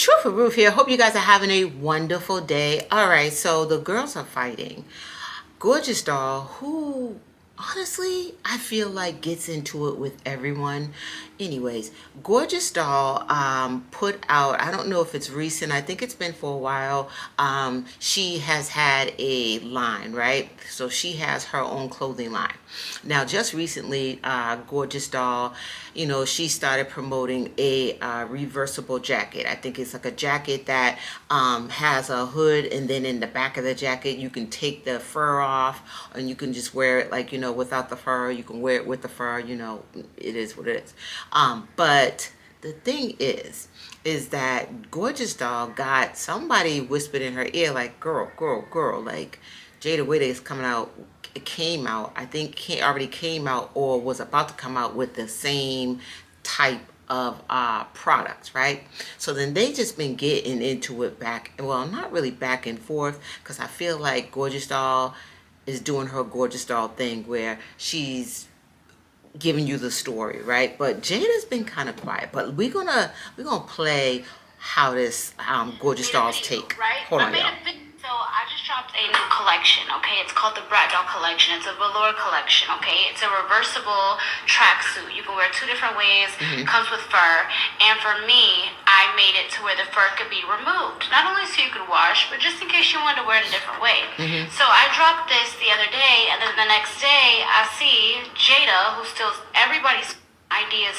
Truth for Ruth here. Hope you guys are having a wonderful day. All right, so the girls are fighting. Gorgeous Doll, who honestly I feel like gets into it with everyone. Anyways, Gorgeous Doll put out, I don't know if it's recent, I think it's been for a while. She has had a line, right? So she has her own clothing line. Now, just recently, Gorgeous Doll, you know, she started promoting a reversible jacket. I think it's like a jacket that has a hood, and then in the back of the jacket, you can take the fur off, and you can just wear it like, you know, without the fur. You can wear it with the fur, you know, it is what it is. But the thing is that Gorgeous Doll got somebody whispered in her ear like, girl, like Jayda Cheaves is coming out. It came out, I think already came out or was about to come out with the same type of products, right? So then they just been getting into it back, well, not really back and forth, because I feel like Gorgeous Doll is doing her Gorgeous Doll thing where she's giving you the story, right? But Jada's been kind of quiet. But we're gonna play how this Gorgeous Doll's take. Right? Hold on, y'all. So I just dropped a new collection, okay? It's called the Brat Doll collection. It's a velour collection, okay? It's a reversible tracksuit. You can wear two different ways. Comes with fur. And for me, I made it to where the fur could be removed. Not only so you could wash, but just in case you wanted to wear it a different way. So I dropped this the other day, and then the next day, I see Jada, who steals everybody's ideas.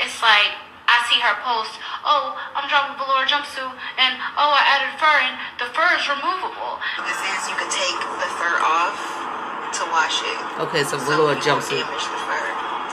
It's like, I see her post, oh, I'm dropping a velour jumpsuit, and oh, I added fur in. The fur is removable. This is, you can take the fur off to wash it. Okay, so velour jumpsuit. Damage the fur.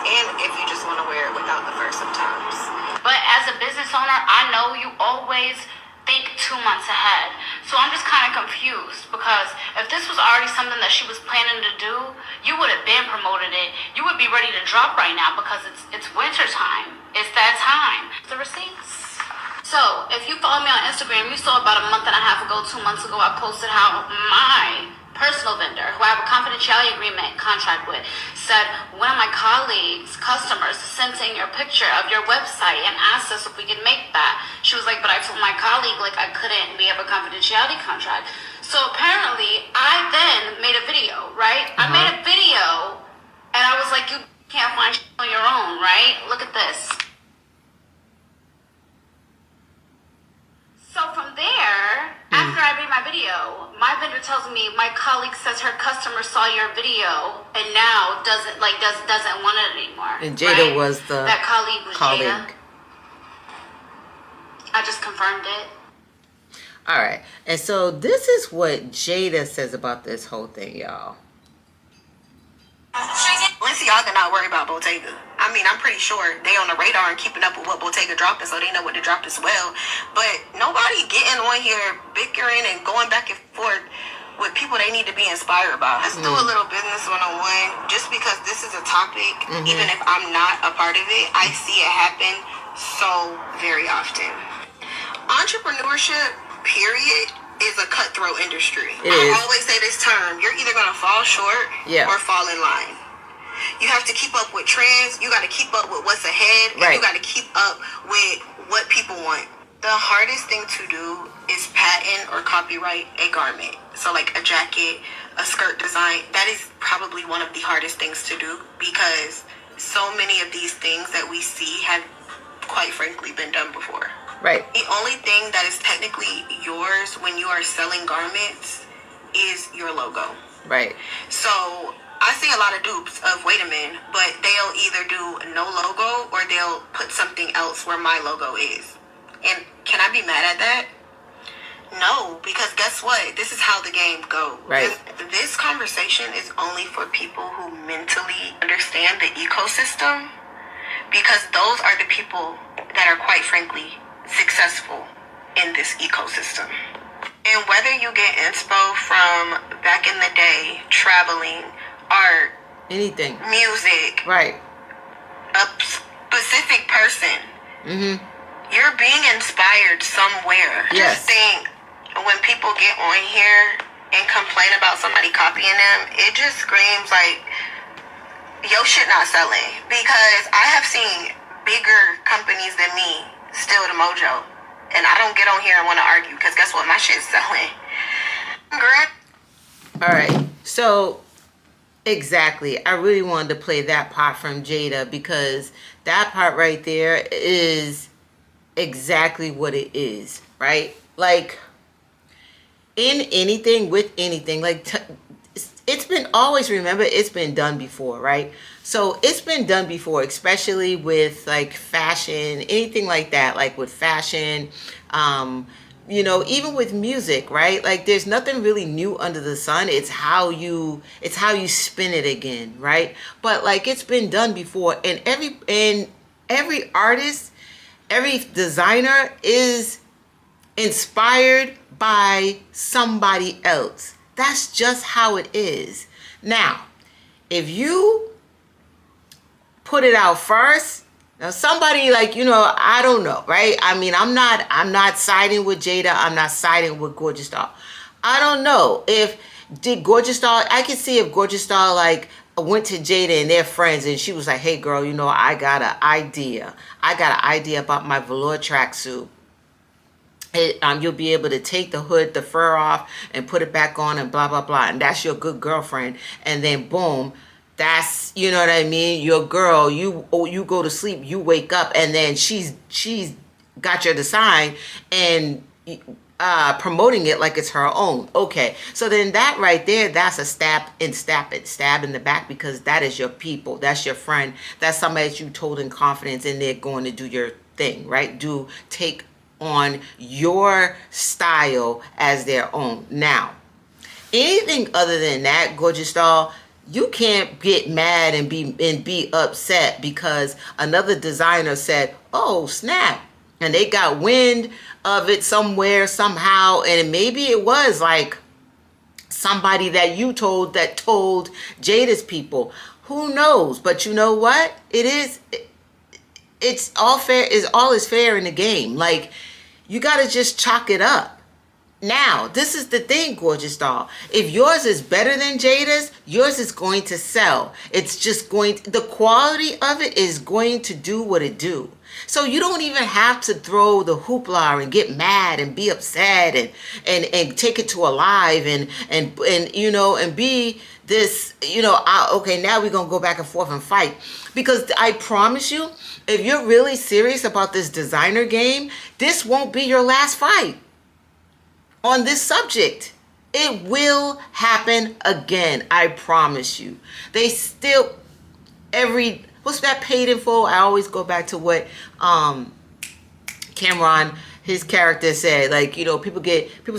And if you just want to wear it without the fur sometimes. But as a business owner, I know you always think 2 months ahead. So I'm just kind of confused, because if this was already something that she was planning to do, you would have been promoted it. You would be ready to drop right now, because it's winter time. It's that time. The receipts. So if you follow me on Instagram, you saw about a month and a half ago, 2 months ago, I posted how my personal vendor, who I have a confidentiality agreement contract with, said one of my colleagues, customers, sent in your picture of your website and asked us if we could make that. She was like, but I told my colleague, like, I couldn't, we have a confidentiality contract. So apparently, I then made a video, right? I made a video, and I was like, you can't find shit on your own, right? Look at this. So from there, after I made my video, my vendor tells me my colleague says her customer saw your video and now doesn't want it anymore. And Jada was that colleague was Jada. I just confirmed it. All right, and so this is what Jada says about this whole thing, y'all. Balenciaga not worried about Bottega. I mean, I'm pretty sure they on the radar and keeping up with what Bottega dropping, so they know what to drop as well. But nobody getting on here bickering and going back and forth with people they need to be inspired by. Let's do a little business 101. Just because this is a topic, even if I'm not a part of it, I see it happen so very often. Entrepreneurship, period, is a cutthroat industry. I always say this term: you're either gonna fall short or fall in line. You have to keep up with trends. You got to keep up with what's ahead. And you got to keep up with what people want. The hardest thing to do is patent or copyright a garment. So like a jacket, a skirt design, that is probably one of the hardest things to do, because so many of these things that we see have, quite frankly, been done before. Right. The only thing that is technically yours when you are selling garments is your logo. Right. So I see a lot of dupes of wait a minute, but they'll either do no logo or they'll put something else where my logo is. And can I be mad at that? No, because guess what? This is how the game goes. Right. This conversation is only for people who mentally understand the ecosystem, because those are the people that are, quite frankly, successful in this ecosystem. And whether you get inspo from back in the day, traveling, art, anything, music, right, a specific person, you're being inspired somewhere. Just think, when people get on here and complain about somebody copying them, it just screams like, your shit not selling. Because I have seen bigger companies than me steal the mojo. And I don't get on here and want to argue because guess what? My shit's selling. All right. So exactly. I really wanted to play that part from Jayda because that part right there is exactly what it is, right? Like in anything with anything, like it's been always, remember, it's been done before, right? So it's been done before, especially with like fashion, anything like that, like with fashion, even with music, right? Like there's nothing really new under the sun. It's how you spin it again, right? But like it's been done before, and every artist, every designer is inspired by somebody else. That's just how it is. Now, if you put it out first, now somebody like, I don't know, right? I mean, I'm not siding with Jayda. I'm not siding with Gorgeous Doll. I don't know if did Gorgeous Doll, I can see if Gorgeous Doll like went to Jayda and their friends and she was like, hey girl, I got an idea. I got an idea about my velour tracksuit. You'll be able to take the hood, the fur off, and put it back on, and blah blah blah, and that's your good girlfriend. And then boom, that's, you know what I mean, your girl. You go to sleep, you wake up, and then she's got your design and promoting it like it's her own. Okay, so then that right there, that's a stab in the back, because that is your people, that's your friend, that's somebody that you told in confidence, and they're going to do your thing, right? Take on your style as their own. Now, anything other than that, Gorgeous Doll, you can't get mad and be upset because another designer said, oh snap, and they got wind of it somewhere, somehow, and maybe it was like somebody that you told Jayda's people. Who knows? But you know what? It's all fair. All is fair in the game. Like, you got to just chalk it up. Now, this is the thing, Gorgeous Doll. If yours is better than Jayda's, yours is going to sell. It's just the quality of it is going to do what it do. So you don't even have to throw the hoopla and get mad and be upset and take it to a live and be this, okay, now we're going to go back and forth and fight. Because I promise you, if you're really serious about this designer game, this won't be your last fight on this subject. It will happen again. I promise you. They still, what's that paid in full? I always go back to what Cameron, his character, said. Like, people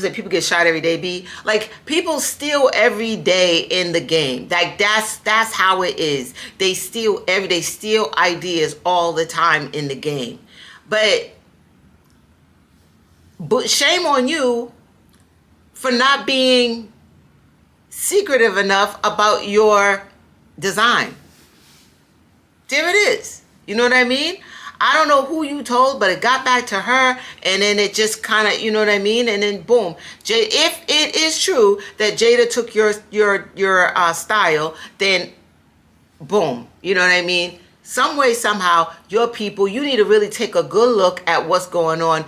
say people get shot every day. Be like, people steal every day in the game. Like, that's how it is. They steal steal ideas all the time in the game. But shame on you for not being secretive enough about your design. There it is. You know what I mean? I don't know who you told, but it got back to her, and then it just kind of, you know what I mean? And then boom. If it is true that Jayda took your style, then boom. You know what I mean? Some way, somehow, your people, you need to really take a good look at what's going on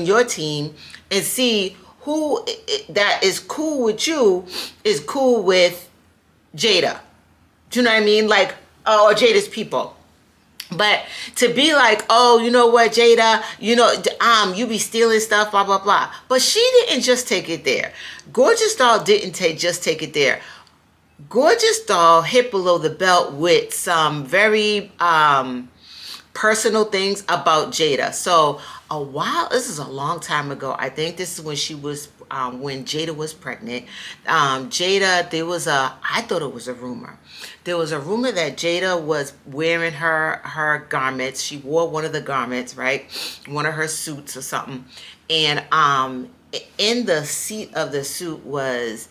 your team and see who that is cool with you is cool with Jayda. Do you know what I mean? Like, or Jayda's people. But to be like, oh, you know what, Jayda, you be stealing stuff, blah, blah, blah. But she didn't just take it there. Gorgeous Doll didn't just take it there. Gorgeous Doll hit below the belt with some very personal things about Jayda. So this is a long time ago. I think this is when she was, when Jayda was pregnant. Jayda, I thought it was a rumor. There was a rumor that Jayda was wearing her garments. She wore one of the garments, right? One of her suits or something. And in the seat of the suit was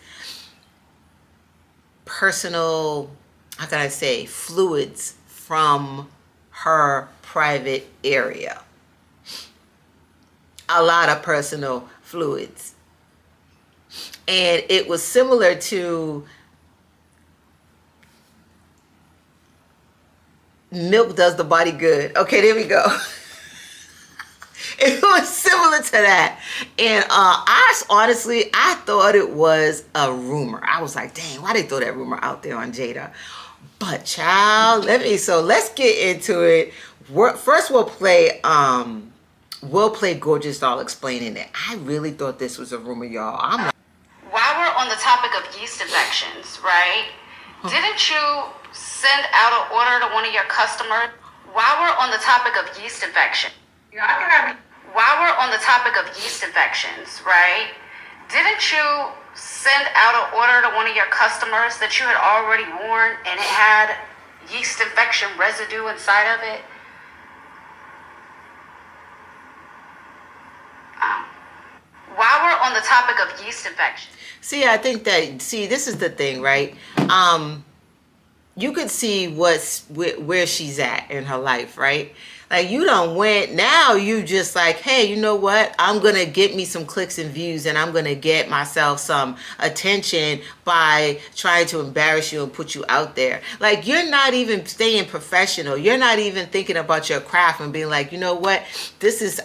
personal, how can I say, fluids from her private area. A lot of personal fluids. And it was similar to milk does the body good. Okay, there we go. It was similar to that. And I thought it was a rumor. I was like, dang, why they throw that rumor out there on Jayda? But child, let's get into it. First we'll play Gorgeous Doll explaining it. I really thought this was a rumor, y'all. I'm like, while we're on the topic of yeast infections, right? Didn't you send out an order to one of your customers? While we're on the topic of yeast infection. Yeah, I can have. While we're on the topic of yeast infections, right? Didn't you send out an order to one of your customers that you had already worn and it had yeast infection residue inside of it? While we're on the topic of yeast infection. this is the thing, right? You could see where she's at in her life, right? Like, you done went, now you just like, hey, you know what? I'm going to get me some clicks and views, and I'm going to get myself some attention by trying to embarrass you and put you out there. Like, you're not even staying professional. You're not even thinking about your craft and being like, you know what?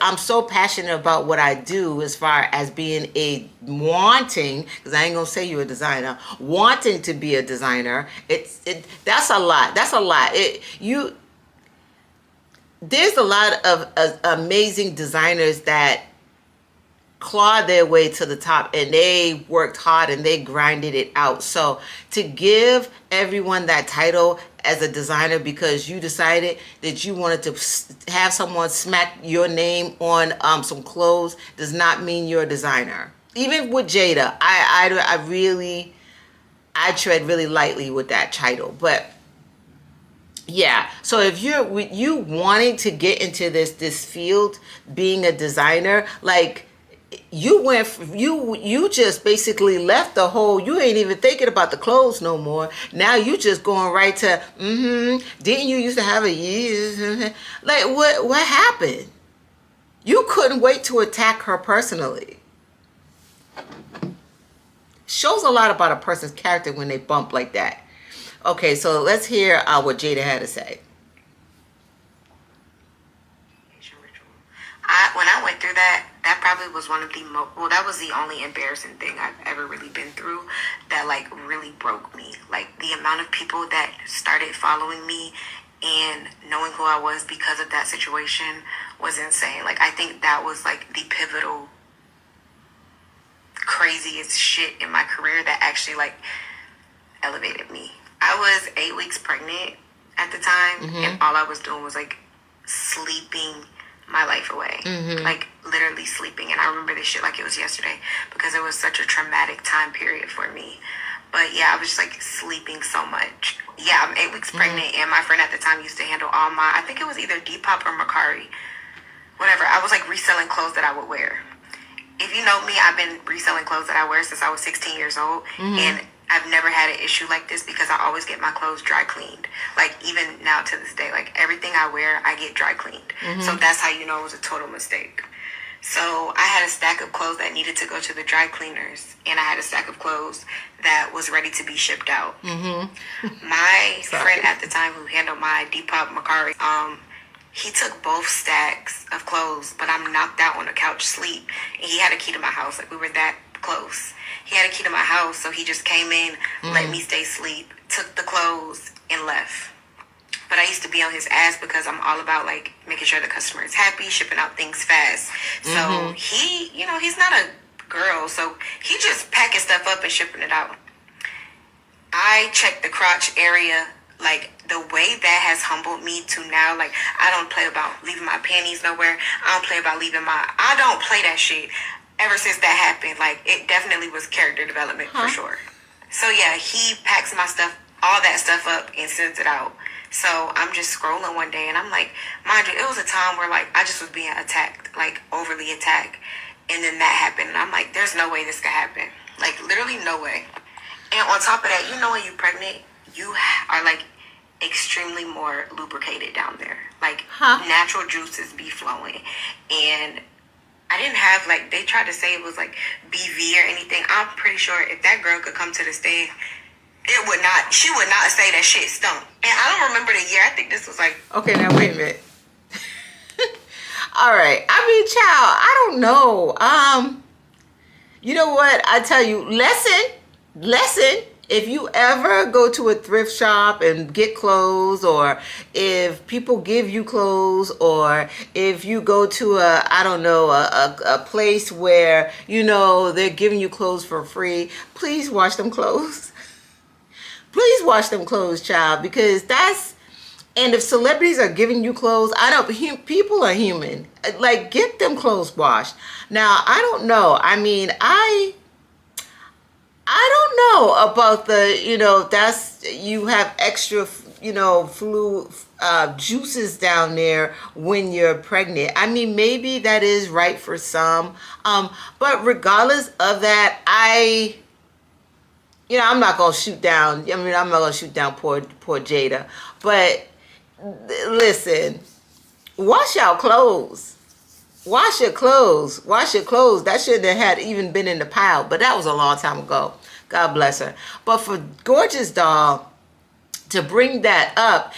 I'm so passionate about what I do as far as being wanting, because I ain't going to say you're a designer, wanting to be a designer. That's a lot. That's a lot. There's a lot of amazing designers that clawed their way to the top, and they worked hard and they grinded it out. So to give everyone that title as a designer because you decided that you wanted to have someone smack your name on some clothes does not mean you're a designer. Even with Jayda, I tread really lightly with that title. But yeah, so if you wanting to get into this field, being a designer, like, you just basically left the whole, you ain't even thinking about the clothes no more. Now you just going right to, didn't you used to have a year? Like, what happened? You couldn't wait to attack her personally. Shows a lot about a person's character when they bump like that. Okay, so let's hear what Jayda had to say. When I went through that probably was one of the that was the only embarrassing thing I've ever really been through that, like, really broke me. Like, the amount of people that started following me and knowing who I was because of that situation was insane. Like, I think that was, like, the pivotal, craziest shit in my career that actually, like, elevated me. I was 8 weeks pregnant at the time, and all I was doing was, like, sleeping my life away. Like, literally sleeping. And I remember this shit like it was yesterday because it was such a traumatic time period for me. But yeah, I was just, like, sleeping so much. Yeah, I'm 8 weeks pregnant, and my friend at the time used to handle all my, I think it was either Depop or Mercari, whatever. I was, like, reselling clothes that I would wear. If you know me, I've been reselling clothes that I wear since I was 16 years old, and I've never had an issue like this because I always get my clothes dry cleaned. Like, even now to this day, like, everything I wear, I get dry cleaned. So that's how you know it was a total mistake. So I had a stack of clothes that needed to go to the dry cleaners, and I had a stack of clothes that was ready to be shipped out. My friend at the time who handled my Depop Mercari, he took both stacks of clothes, but I'm knocked out on the couch sleep, and he had a key to my house. Like, we were that close. He had a key to my house, so he just came in, let me stay asleep, took the clothes, and left. But I used to be on his ass because I'm all about, like, making sure the customer is happy, shipping out things fast. So he, he's not a girl, so he just packing stuff up and shipping it out. I checked the crotch area. Like, the way that has humbled me to now, like, I don't play about leaving my panties nowhere. I don't play that shit. Ever since that happened, like, it definitely was character development for sure. So yeah, he packs my stuff, all that stuff up, and sends it out. So I'm just scrolling one day, and I'm like, mind you, it was a time where, like, I just was being attacked, like, overly attacked. And then that happened, and I'm like, there's no way this could happen. Like, literally no way. And on top of that, when you're pregnant, you are, like, extremely more lubricated down there. Like, natural juices be flowing. And I didn't have, like, they tried to say it was, like, BV or anything. I'm pretty sure if that girl could come to the stand, she would not say that shit stunk. And I don't remember the year. I think this was, like... Okay, now wait a minute. All right. I mean, child, I don't know. You know what? I tell you, lesson. If you ever go to a thrift shop and get clothes, or if people give you clothes, or if you go to I don't know, a place where, they're giving you clothes for free, please wash them clothes. Please wash them clothes, child, because and if celebrities are giving you clothes, people are human. Like, get them clothes washed. Now, I don't know. I mean, I don't know about you have extra, flu juices down there when you're pregnant. I mean, maybe that is right for some. But regardless of that, I'm not gonna shoot down. I'm not gonna shoot down poor Jayda. But listen, wash your clothes. Wash your clothes. Wash your clothes. That shouldn't have had even been in the pile, but that was a long time ago. God bless her. But for Gorgeous Doll to bring that up,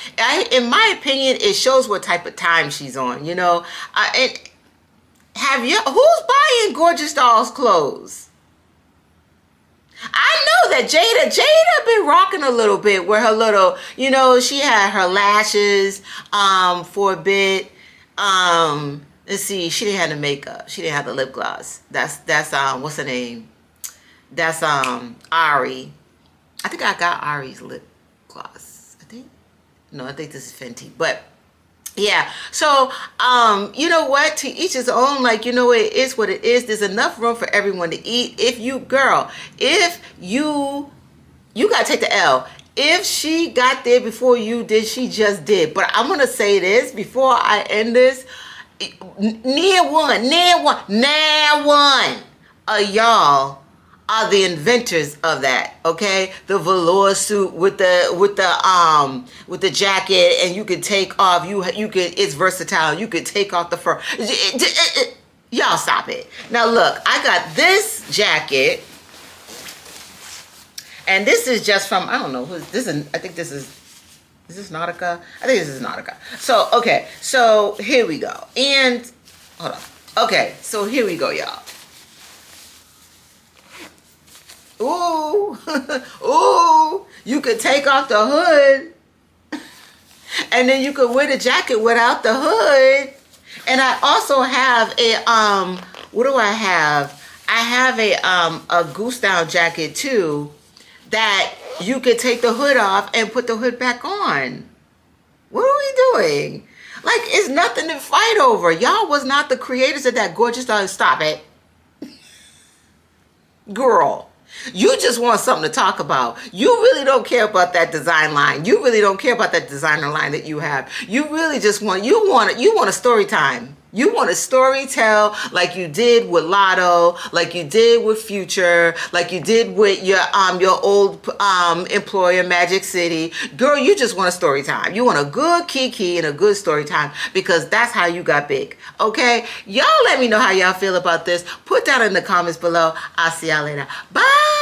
in my opinion, it shows what type of time she's on. And who's buying Gorgeous Doll's clothes? I know that Jayda been rocking a little bit with her little, she had her lashes for a bit. Let's see, she didn't have the makeup. She didn't have the lip gloss. That's what's her name? That's Ari. I think I got Ari's lip gloss. I think this is Fenty. But yeah, so you know what, to each his own. Like, it is what it is. There's enough room for everyone to eat. If you gotta take the L. If she got there before you did, she just did. But I'm gonna say this before I end this. Near one of y'all are the inventors of that, okay? The velour suit with the jacket, and you could take off. It's versatile. You could take off the fur. Y'all stop it. Now look, I got this jacket, and this is just from, I don't know who's this. I think this is. Is this Nautica? I think this is Nautica. So, okay. So, here we go. And, hold on. Okay. So, here we go, y'all. Ooh. Ooh. You could take off the hood. And then you could wear the jacket without the hood. And I also have what do I have? I have a goose down jacket, too, that you could take the hood off and put the hood back on. What are we doing? Like, it's nothing to fight over. Y'all was not the creators of that Gorgeous Doll. Stop it. Girl, you just want something to talk about. You really don't care about that design line. You really don't care about that designer line that you have. You really just want a story time. You want to story tell like you did with Lotto, like you did with Future, like you did with your old employer, Magic City. Girl, you just want a story time. You want a good Kiki and a good story time, because that's how you got big. Okay? Y'all let me know how y'all feel about this. Put that in the comments below. I'll see y'all later. Bye!